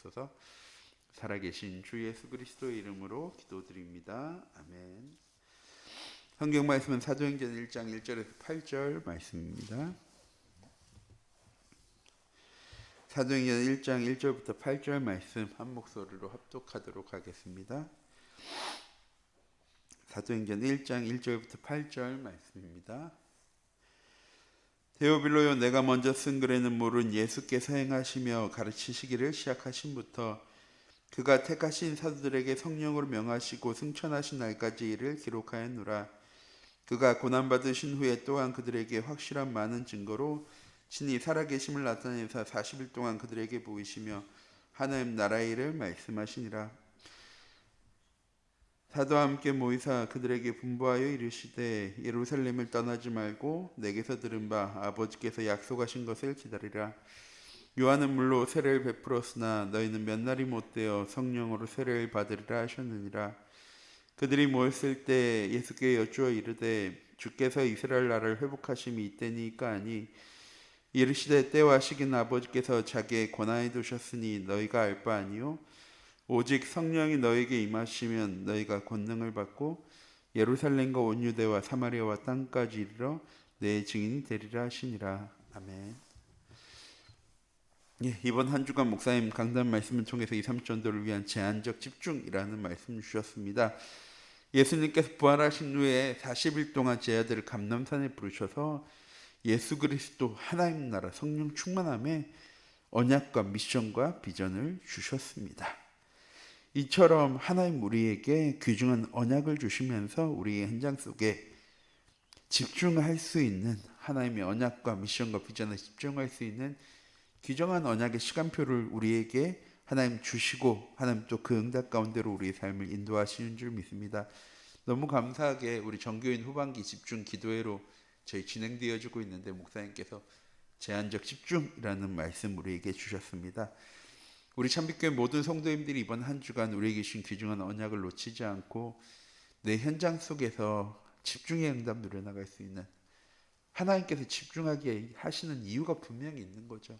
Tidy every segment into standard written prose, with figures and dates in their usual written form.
주옵소서. 살아계신 주 예수 그리스도의 이름으로 기도드립니다. 아멘. 성경 말씀은 사도행전 1장 1절에서 8절 말씀입니다. 사도행전 1장 1절부터 8절 말씀 한 목소리로 합독하도록 하겠습니다. 사도행전 1장 1절부터 8절 말씀입니다. 데오빌로요, 내가 먼저 쓴 글에는 모른 예수께서 행하시며 가르치시기를 시작하신부터 그가 택하신 사도들에게 성령으로 명하시고 승천하신 날까지 이를 기록하였노라. 그가 고난받으신 후에 또한 그들에게 확실한 많은 증거로 친히 살아계심을 나타내사 40일 동안 그들에게 보이시며 하나님 나라의 일을 말씀하시니라. 사도와 함께 모이사 그들에게 분부하여 이르시되 예루살렘을 떠나지 말고 내게서 들은 바 아버지께서 약속하신 것을 기다리라. 요한은 물로 세례를 베풀었으나 너희는 몇 날이 못되어 성령으로 세례를 받으리라 하셨느니라. 그들이 모였을 때 예수께 여쭈어 이르되 주께서 이스라엘 나라를 회복하심이 이때니까 아니 이르시되 때와 시기는 아버지께서 자기의 권한에 두셨으니 너희가 알 바 아니요 오직 성령이 너희에게 임하시면 너희가 권능을 받고 예루살렘과 온 유대와 사마리아와 땅까지 이르러 내 증인이 되리라 하시니라. 아멘. 이번 한 주간 목사님 강단 말씀을 통해서 2, 3전도를 위한 제한적 집중이라는 말씀을 주셨습니다. 예수님께서 부활하신 후에 40일 동안 제자들을 감람산에 부르셔서 예수 그리스도 하나님 나라 성령 충만함에 언약과 미션과 비전을 주셨습니다. 이처럼 하나님 우리에게 귀중한 언약을 주시면서 우리의 현장 속에 집중할 수 있는 하나님의 언약과 미션과 비전에 집중할 수 있는 귀중한 언약의 시간표를 우리에게 하나님 주시고 하나님 또 그 응답 가운데로 우리의 삶을 인도하시는 줄 믿습니다. 너무 감사하게 우리 정교인 후반기 집중 기도회로 저희 진행되어지고 있는데 목사님께서 제한적 집중이라는 말씀 우리에게 주셨습니다. 우리 참빛교회 모든 성도님들이 이번 한 주간 우리에게 주신 귀중한 언약을 놓치지 않고 내 현장 속에서 집중의 응답 누려나갈 수 있는 하나님께서 집중하게 하시는 이유가 분명히 있는 거죠.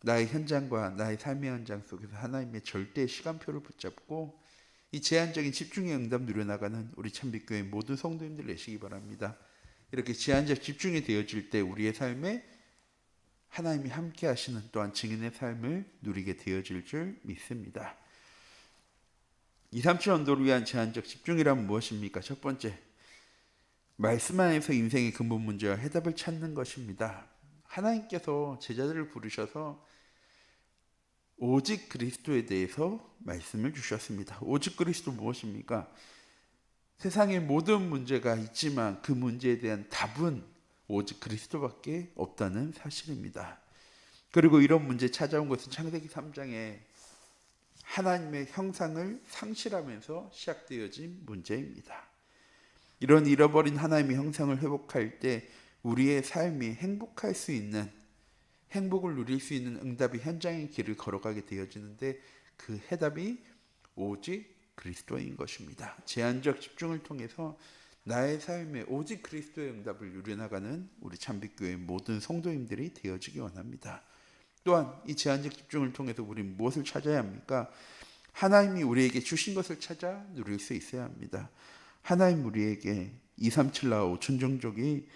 나의 현장과 나의 삶의 현장 속에서 하나님의 절대 시간표를 붙잡고 이 제한적인 집중의 응답 누려나가는 우리 참빛교회 모든 성도님들 되시기 바랍니다. 이렇게 제한적 집중이 되어질 때 우리의 삶에 하나님이 함께 하시는 또한 증인의 삶을 누리게 되어질 줄 믿습니다. 2, 3주 전도를 위한 제한적 집중이란 무엇입니까? 첫 번째, 말씀 안에서 인생의 근본 문제와 해답을 찾는 것입니다. 하나님께서 제자들을 부르셔서 오직 그리스도에 대해서 말씀을 주셨습니다. 오직 그리스도 무엇입니까? 세상의 모든 문제가 있지만 그 문제에 대한 답은 오직 그리스도밖에 없다는 사실입니다. 그리고 이런 문제 찾아온 것은 창세기 3장에 하나님의 형상을 상실하면서 시작되어진 문제입니다. 이런 잃어버린 하나님의 형상을 회복할 때 우리의 삶이 행복할 수 있는, 행복을 누릴 수 있는 응답이 현장의 길을 걸어가게 되어지는데 그 해답이 오직 그리스도인 것입니다. 제한적 집중을 통해서 나의 삶에 오직 그리스도의 응답을 누려나가는 우리 참빛교회 모든 성도님들이 되어지기 원합니다. 또한 이 제한적 집중을 통해서 우리는 무엇을 찾아야 합니까? 하나님이 우리에게 주신 것을 찾아 누릴 수 있어야 합니다. 하나님 우리에게 237나라 5천 종족이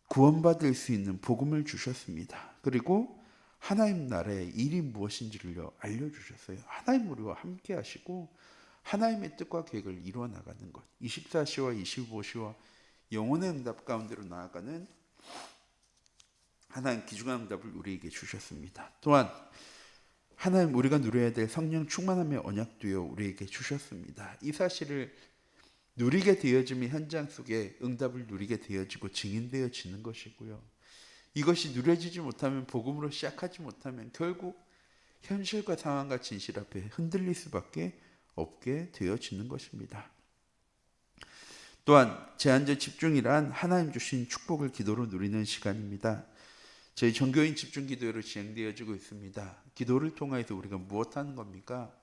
구원받을 수 있는 복음을 주셨습니다. 그리고 하나님 나라의 일이 무엇인지를 알려주셨어요. 하나님 우리와 함께 하시고 하나님의 뜻과 계획을 이루어 나가는 것, 24시와 25시와 영혼의 응답 가운데로 나아가는 하나님 귀중한 응답을 우리에게 주셨습니다. 또한 하나님 우리가 누려야 될 성령 충만함의 언약도요 우리에게 주셨습니다. 이 사실을 누리게 되어지면 현장 속에 응답을 누리게 되어지고 증인되어지는 것이고요. 이것이 누려지지 못하면, 복음으로 시작하지 못하면 결국 현실과 상황과 진실 앞에 흔들릴 수밖에 없게 되어지는 것입니다. 또한 제한적 집중이란 하나님 주신 축복을 기도로 누리는 시간입니다. 저희 정교인 집중 기도회로 진행되어지고 있습니다. 기도를 통해서 우리가 무엇하는 겁니까?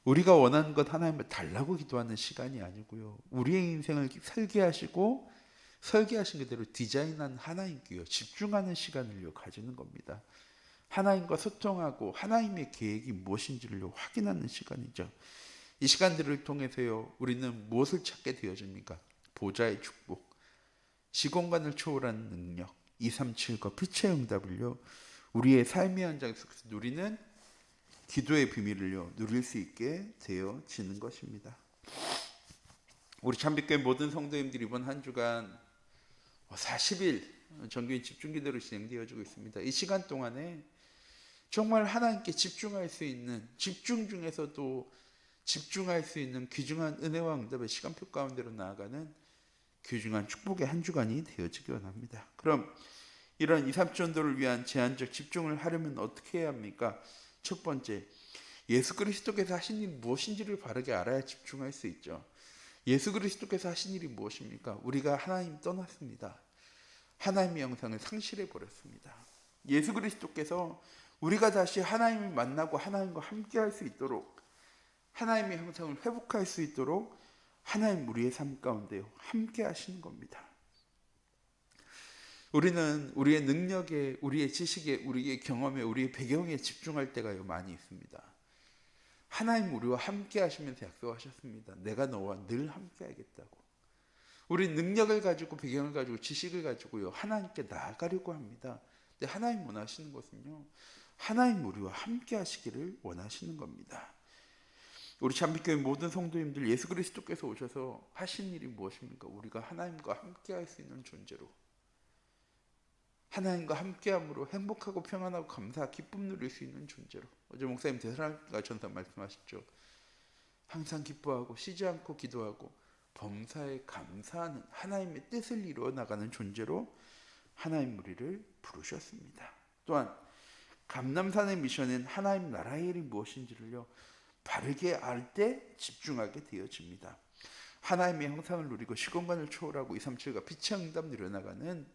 우리가 원하는 것 하나님을 달라고 기도하는 시간이 아니고요. 우리의 인생을 설계하시고 설계하신 그대로 디자인한 하나님께요 집중하는 시간을 가지는 겁니다. 하나님과 소통하고 하나님의 계획이 무엇인지를 확인하는 시간이죠. 이 시간들을 통해서요, 우리는 무엇을 찾게 되어집니까? 보좌의 축복, 시공간을 초월하는 능력, 237과 빛의 응답을요, 우리의 삶의 현장 속에서 누리는 기도의 비밀을요, 누릴 수 있게 되어지는 것입니다. 우리 참빛교회 모든 성도님들이 이번 한 주간 40일 정규인 집중기도로 진행되어지고 있습니다. 이 시간 동안에 정말 하나님께 집중할 수 있는, 집중 중에서도 집중할 수 있는 귀중한 은혜와 응답의 시간표 가운데로 나아가는 귀중한 축복의 한 주간이 되어지기 원합니다. 그럼 이런 2, 3전도를 위한 제한적 집중을 하려면 어떻게 해야 합니까? 첫 번째, 예수 그리스도께서 하신 일이 무엇인지를 바르게 알아야 집중할 수 있죠. 예수 그리스도께서 하신 일이 무엇입니까? 우리가 하나님 떠났습니다. 하나님의 영상을 상실해 버렸습니다. 예수 그리스도께서 우리가 다시 하나님을 만나고 하나님과 함께 할 수 있도록, 하나님의 형상을 회복할 수 있도록 하나님 우리의 삶 가운데 함께 하시는 겁니다. 우리는 우리의 능력에, 우리의 지식에, 우리의 경험에, 우리의 배경에 집중할 때가 많이 있습니다. 하나님 우리와 함께 하시면서 약속하셨습니다. 내가 너와 늘 함께 하겠다고. 우리 능력을 가지고, 배경을 가지고, 지식을 가지고요, 하나님께 나아가려고 합니다. 근데 하나님 원하시는 것은요, 하나님 우리와 함께 하시기를 원하시는 겁니다. 우리 참빛교회 모든 성도님들, 예수 그리스도께서 오셔서 하신 일이 무엇입니까? 우리가 하나님과 함께 할 수 있는 존재로, 하나님과 함께함으로 행복하고 평안하고 감사, 기쁨 누릴 수 있는 존재로. 어제 목사님 데살로니가 전서 말씀하셨죠. 항상 기뻐하고 쉬지 않고 기도하고 범사에 감사하는 하나님의 뜻을 이루어 나가는 존재로 하나님 우리를 부르셨습니다. 또한 감람산의 미션은 하나님 나라의 일이 무엇인지를요, 바르게 알 때 집중하게 되어집니다. 하나님의 형상을 누리고 시공간을 초월하고 237과 빛의 응답 누려나가는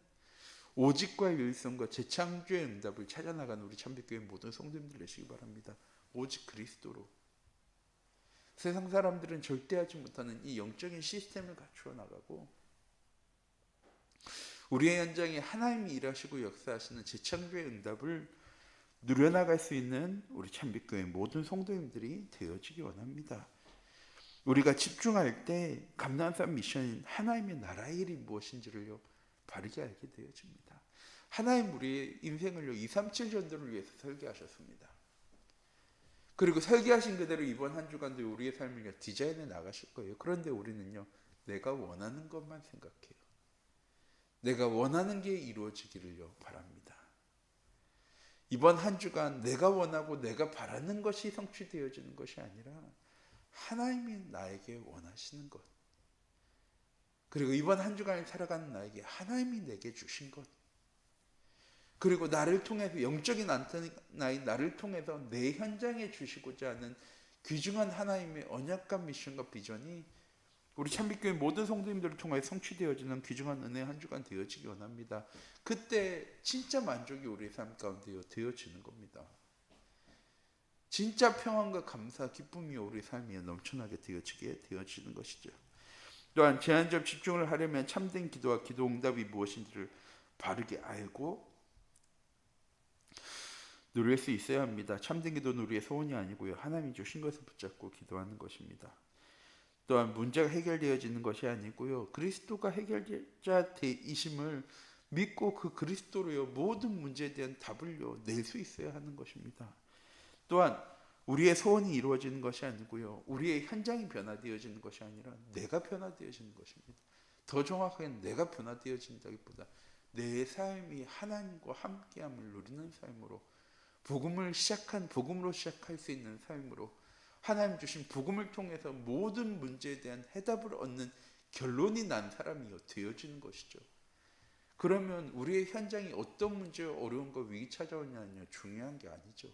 오직과 유일성과 재창조의 응답을 찾아나가는 우리 참빛교회 모든 성도님들 되시기 바랍니다. 오직 그리스도로. 세상 사람들은 절대 하지 못하는 이 영적인 시스템을 갖추어 나가고, 우리의 현장에 하나님이 일하시고 역사하시는 재창조의 응답을 누려나갈 수 있는 우리 참빛교회 모든 성도님들이 되어지기 원합니다. 우리가 집중할 때 감람산 미션인 하나님의 나라의 일이 무엇인지를요, 바르게 알게 되어집니다. 하나님 우리의 인생을요, 237 전도를 위해서 설계하셨습니다. 그리고 설계하신 그대로 이번 한 주간도 우리의 삶을 디자인해 나가실 거예요. 그런데 우리는요, 내가 원하는 것만 생각해요. 내가 원하는 게 이루어지기를요 바랍니다. 이번 한 주간 내가 원하고 내가 바라는 것이 성취되어지는 것이 아니라 하나님이 나에게 원하시는 것, 그리고 이번 한 주간을 살아가는 나에게 하나님이 내게 주신 것, 그리고 나를 통해서, 영적인 안테나인 나를 통해서 내 현장에 주시고자 하는 귀중한 하나님의 언약과 미션과 비전이 우리 참빛교회 모든 성도님들을 통해 성취되어지는 귀중한 은혜 한 주간 되어지기 원합니다. 그때 진짜 만족이 우리의 삶 가운데 되어지는 겁니다. 진짜 평안과 감사, 기쁨이 우리 삶에 넘쳐나게 되어지는 것이죠. 또한 제한적 집중을 하려면 참된 기도와 기도 응답이 무엇인지를 바르게 알고 누릴 수 있어야 합니다. 참된 기도는 우리의 소원이 아니고요, 하나님이 주신 것을 붙잡고 기도하는 것입니다. 또한 문제가 해결되어지는 것이 아니고요, 그리스도가 해결자이심을 믿고 그 그리스도로요, 모든 문제에 대한 답을요 낼 수 있어야 하는 것입니다. 또한 우리의 소원이 이루어지는 것이 아니고요, 우리의 현장이 변화되어지는 것이 아니라 내가 변화되어지는 것입니다. 더 정확하게는 내가 변화되어진다기보다 내 삶이 하나님과 함께함을 누리는 삶으로, 복음으로 시작할 수 있는 삶으로, 하나님 주신 복음을 통해서 모든 문제에 대한 해답을 얻는 결론이 난 사람이 되어지는 것이죠. 그러면 우리의 현장이 어떤 문제와 어려움과 위기 찾아오냐는 중요한 게 아니죠.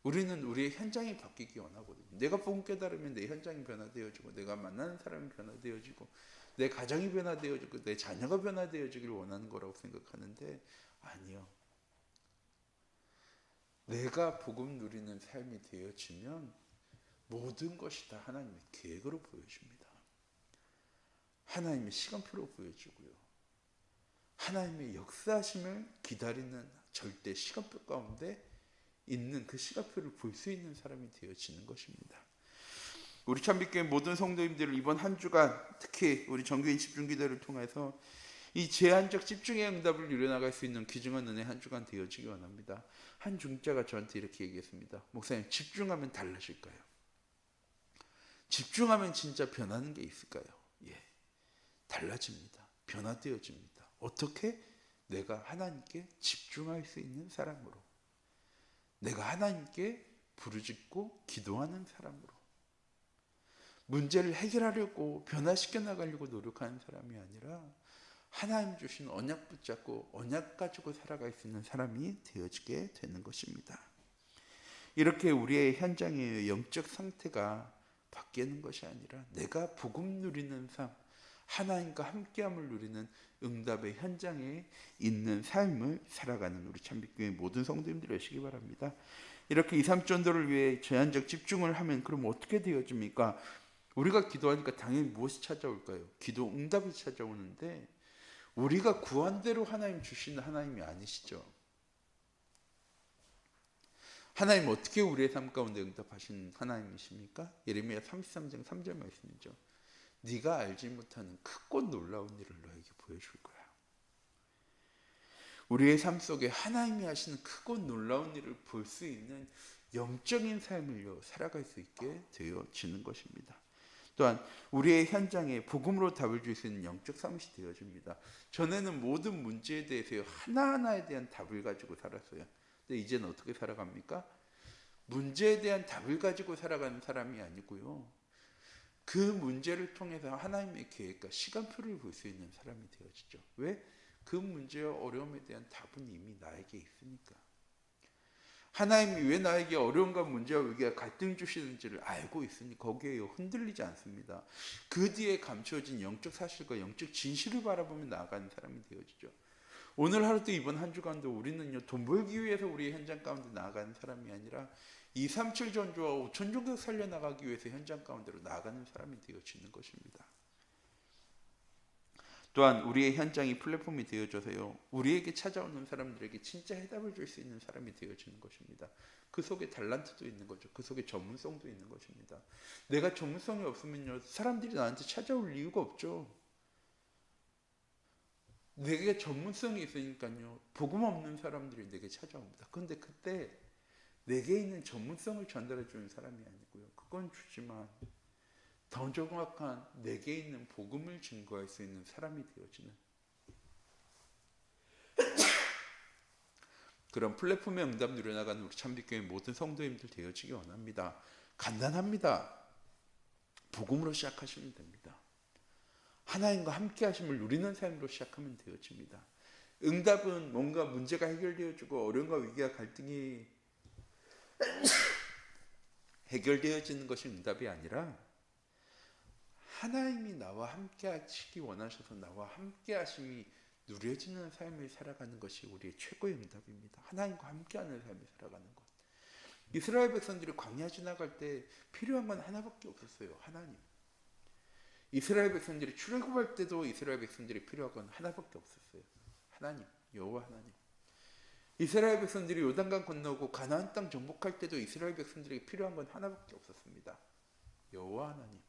우리는 우리의 현장이 바뀌기 원하거든요. 내가 복음 깨달으면 내 현장이 변화되어지고, 내가 만나는 사람이 변화되어지고, 내 가정이 변화되어지고, 내 자녀가 변화되어지기를 원하는 거라고 생각하는데, 아니요. 내가 복음 누리는 삶이 되어지면 모든 것이 다 하나님의 계획으로 보여집니다. 하나님의 시간표로 보여지고요, 하나님의 역사하심을 기다리는 절대 시간표 가운데 있는 그 시간표를 볼 수 있는 사람이 되어지는 것입니다. 우리 참빛교회 모든 성도님들을 이번 한 주간 특히 우리 정교인 집중기도를 통해서 이 제한적 집중의 응답을 누려나갈 수 있는 귀중한 은혜 한 주간 되어지기 원합니다. 한 중자가 저한테 이렇게 얘기했습니다. 목사님, 집중하면 달라질까요? 집중하면 진짜 변하는 게 있을까요? 예, 달라집니다. 변화되어집니다. 어떻게? 내가 하나님께 집중할 수 있는 사람으로, 내가 하나님께 부르짖고 기도하는 사람으로, 문제를 해결하려고 변화시켜 나가려고 노력하는 사람이 아니라 하나님 주신 언약 붙잡고 언약 가지고 살아갈 수 있는 사람이 되어지게 되는 것입니다. 이렇게 우리의 현장의 영적 상태가 바뀌는 것이 아니라 내가 복음 누리는 삶, 하나님과 함께함을 누리는 응답의 현장에 있는 삶을 살아가는 우리 참빛교회 모든 성도님들 되시기 바랍니다. 이렇게 2, 3전도를 위해 제한적 집중을 하면 그럼 어떻게 되어집니까? 우리가 기도하니까 당연히 무엇이 찾아올까요? 기도 응답이 찾아오는데 우리가 구한 대로 하나님 주시는 하나님이 아니시죠. 하나님 어떻게 우리의 삶 가운데 응답하시는 하나님이십니까? 예레미야 33장 3절 말씀이죠. 네가 알지 못하는 크고 놀라운 일을 너에게 보여줄 거야. 우리의 삶 속에 하나님이 하시는 크고 놀라운 일을 볼 수 있는 영적인 삶을 살아갈 수 있게 되어지는 것입니다. 또한 우리의 현장에 복음으로 답을 줄 수 있는 영적 삶이 되어집니다. 전에는 모든 문제에 대해서 하나하나에 대한 답을 가지고 살았어요. 근데 이제는 어떻게 살아갑니까? 문제에 대한 답을 가지고 살아가는 사람이 아니고요. 그 문제를 통해서 하나님의 계획과 시간표를 볼 수 있는 사람이 되어지죠. 왜? 그 문제와 어려움에 대한 답은 이미 나에게 있으니까. 하나님이 왜 나에게 어려움과 문제와 위기와 갈등 주시는지를 알고 있으니 거기에 흔들리지 않습니다. 그 뒤에 감추어진 영적 사실과 영적 진실을 바라보며 나아가는 사람이 되어지죠. 오늘 하루도 이번 한 주간도 우리는요, 돈 벌기 위해서 우리의 현장 가운데 나아가는 사람이 아니라 237 전조와 5천 종교 살려나가기 위해서 현장 가운데로 나아가는 사람이 되어지는 것입니다. 또한 우리의 현장이 플랫폼이 되어져서요, 우리에게 찾아오는 사람들에게 진짜 해답을 줄 수 있는 사람이 되어지는 것입니다. 그 속에 달란트도 있는 거죠. 그 속에 전문성도 있는 것입니다. 내가 전문성이 없으면요, 사람들이 나한테 찾아올 이유가 없죠. 내게 전문성이 있으니까요, 복음 없는 사람들이 내게 찾아옵니다. 그런데 그때 내게 있는 전문성을 전달해 주는 사람이 아니고요, 그건 주지만 더 정확한 내게 있는 복음을 증거할 수 있는 사람이 되어지는 그런 플랫폼의 응답 누려나가는 우리 참빛교회 모든 성도님들 되어지기 원합니다. 간단합니다. 복음으로 시작하시면 됩니다. 하나님과 함께 하심을 누리는 삶으로 시작하면 되어집니다. 응답은 뭔가 문제가 해결되어지고 어려움과 위기와 갈등이 해결되어지는 것이 응답이 아니라 하나님이 나와 함께 하시기 원하셔서 나와 함께 하심이 누려지는 삶을 살아가는 것이 우리의 최고의 응답입니다. 하나님과 함께하는 삶을 살아가는 것. 이스라엘 백성들이 광야 지나갈 때 필요한 건 하나밖에 없었어요. 하나님. 이스라엘 백성들이 출애굽할 때도 이스라엘 백성들이 필요한 건 하나밖에 없었어요. 하나님, 여호와 하나님. 이스라엘 백성들이 요단강 건너고 가나안 땅 정복할 때도 이스라엘 백성들에게 필요한 건 하나밖에 없었습니다. 여호와 하나님.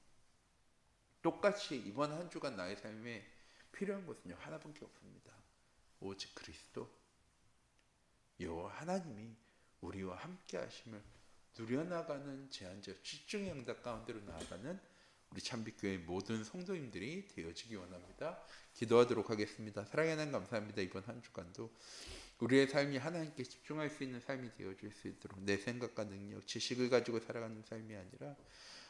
똑같이 이번 한 주간 나의 삶에 필요한 것은요, 하나밖에 없습니다. 오직 그리스도, 여호와 하나님이 우리와 함께 하심을 누려나가는 제한적 집중의 응답 가운데로 나아가는 우리 참빛교회 모든 성도님들이 되어지기 원합니다. 기도하도록 하겠습니다. 사랑의 하나님 감사합니다. 이번 한 주간도 우리의 삶이 하나님께 집중할 수 있는 삶이 되어질 수 있도록 내 생각과 능력, 지식을 가지고 살아가는 삶이 아니라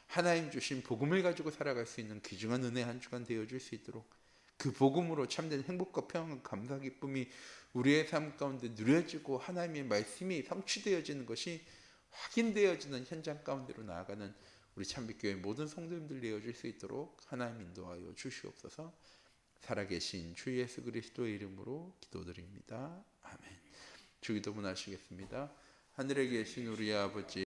하나님 주신 복음을 가지고 살아갈 수 있는 귀중한 은혜 한 주간 되어줄 수 있도록 그 복음으로 참된 행복과 평안, 감사, 기쁨이 우리의 삶 가운데 누려지고 하나님의 말씀이 성취되어지는 것이 확인되어지는 현장 가운데로 나아가는 우리 참빛교회 모든 성도님들 되어줄 수 있도록 하나님 인도하여 주시옵소서. 살아계신 주 예수 그리스도의 이름으로 기도드립니다. 아멘. 주기도문 하시겠습니다. 하늘에 계신 우리 아버지